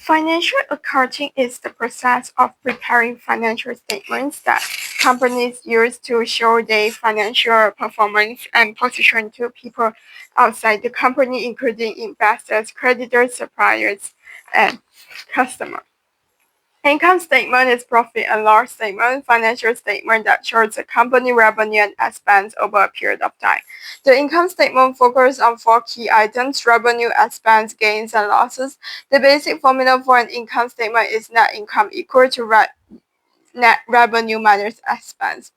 Financial accounting is the process of preparing financial statements that companies use to show their financial performance and position to people outside the company, including investors, creditors, suppliers, and customers. Income statement is profit and loss statement, financial statement that shows the company revenue and expense over a period of time. The income statement focuses on four key items: revenue, expense, gains, and losses. The basic formula for an income statement is net income equal to net revenue minus expense.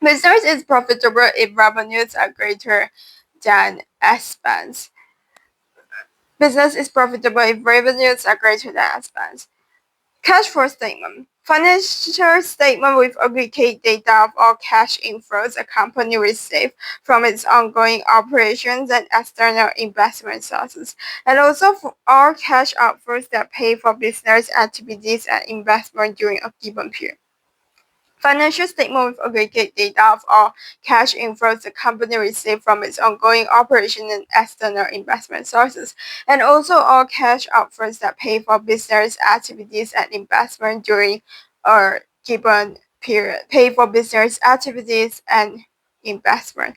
Business is profitable if revenues are greater than expense. Business is profitable if revenues are greater than expense. Cash flow statement. Financial statement with aggregate data of all cash inflows a company receives from its ongoing operations and external investment sources, and also for all cash outflows that pay for business activities and investment during a given period. Financial statement with aggregate data of all cash inflows the company receives from its ongoing operation and external investment sources, and also all cash outflows that pay for business activities and investment during a given period. Pay for business activities and investment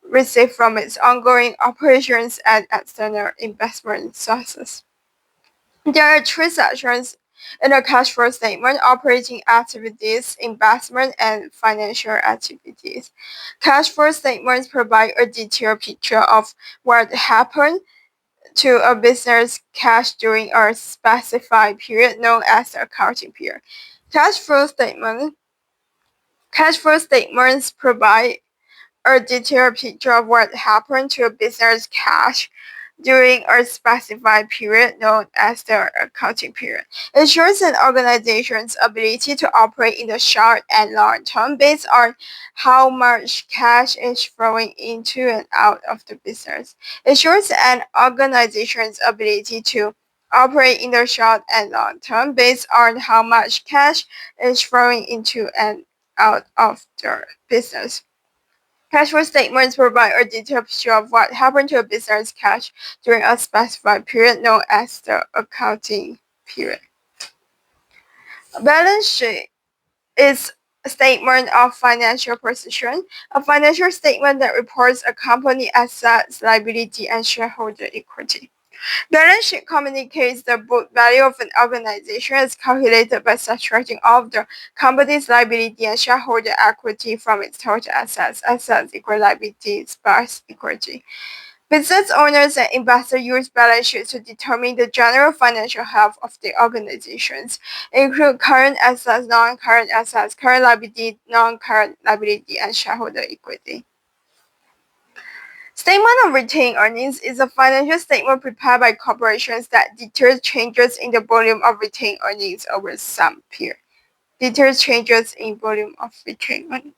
received from its ongoing operations and external investment sources. There are three sections in the cash flow statement: operating activities, investment, and financial activities. Cash flow statements provide a detailed picture of what happened to a business cash during a specified period known as the accounting period. Cash flow statements provide a detailed picture of what happened to a business cash during a specified period known as the accounting period. It shows an organization's ability to operate in the short and long term based on how much cash is flowing into and out of the business. It shows an organization's ability to operate in the short and long term based on how much cash is flowing into and out of the business. Cash flow statements provide a detailed picture of what happened to a business cash during a specified period known as the accounting period. A balance sheet is a statement of financial position, a financial statement that reports a company assets, liability, and shareholder equity. Balance sheet communicates the book value of an organization as calculated by subtracting all of the company's liability and shareholder equity from its total assets. Assets equal liabilities plus equity. Business owners and investors use balance sheets to determine the general financial health of the organizations, include current assets, non-current assets, current liability, non-current liability, and shareholder equity. Statement of retained earnings is a financial statement prepared by corporations that details changes in the volume of retained earnings over some period. Details changes in volume of retained earnings.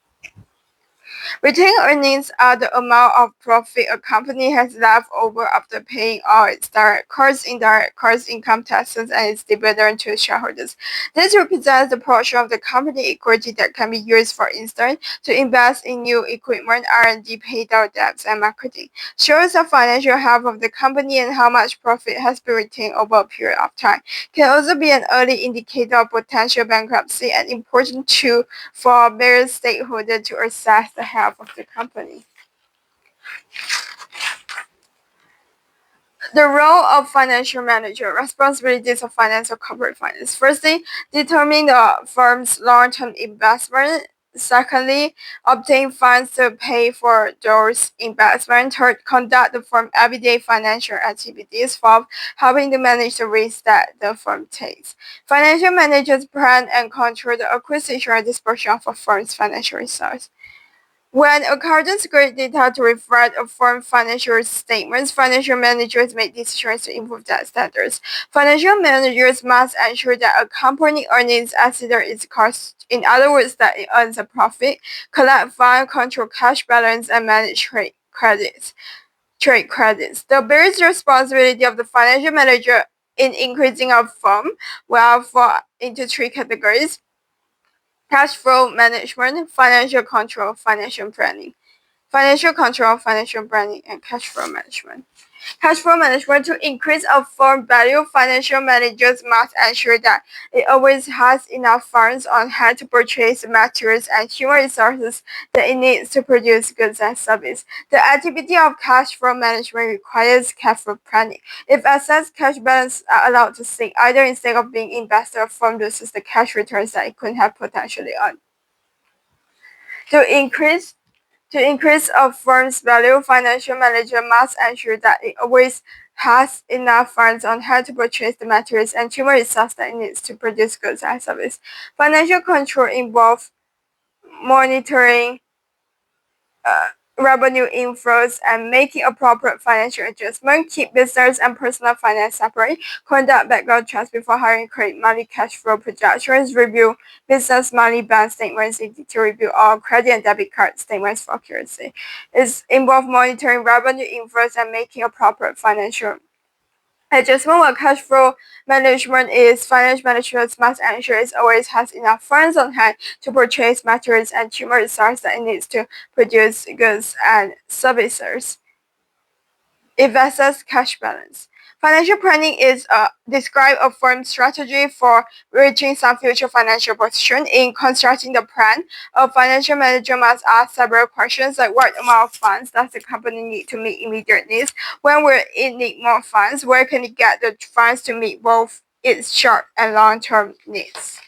Retained earnings are the amount of profit a company has left over after paying all its direct costs, indirect costs, income taxes, and its dividend to shareholders. This represents the portion of the company equity that can be used, for instance, to invest in new equipment, R&D, pay down debts, and marketing. Shows the financial health of the company and how much profit has been retained over a period of time. Can also be an early indicator of potential bankruptcy and important tool for various stakeholders to assess the health of the company. The role of financial manager, responsibilities of finance or corporate finance. Firstly, determine the firm's long-term investment. Secondly, obtain funds to pay for those investments. Third, conduct the firm's everyday financial activities. Fourth, helping to manage the risk that the firm takes. Financial managers plan and control the acquisition or dispersion of a firm's financial resources. When accountants create data to reflect a firm's financial statements, financial managers make decisions to improve that standards. Financial managers must ensure that a company earnings exceed its costs. In other words, that it earns a profit, collect funds, control cash balance, and manage trade credits. The basic responsibility of the financial manager in increasing a firm will fall into three categories: cash flow management, financial control, financial planning. Financial control, financial planning, and cash flow management. Cash flow management. To increase a firm value, financial managers must ensure that it always has enough funds on hand to purchase materials and human resources that it needs to produce goods and services. The activity of cash flow management requires careful planning. If excess cash balance are allowed to sink, either instead of being invested, a firm loses the cash returns that it could have potentially earned. To increase to increase a firm's value, financial manager must ensure that it always has enough funds on hand to purchase the materials and human resources that it needs to produce goods and services. Financial control involves monitoring uh, revenue inflows and making appropriate financial adjustments, keep business and personal finance separate, conduct background checks before hiring credit money cash flow projections, review business money bank statements in detail, review all credit and debit card statements for accuracy. It involves monitoring revenue inflows and making appropriate financial adjustment. While cash flow management is financial management must ensure it always has enough funds on hand to purchase materials and human resources that it needs to produce goods and services. Investors' cash balance. Financial planning is describe a firm's strategy for reaching some future financial position. In constructing the plan, a financial manager must ask several questions like what amount of funds does the company need to meet immediate needs? When will it need more funds? Where can it get the funds to meet both its short and long-term needs?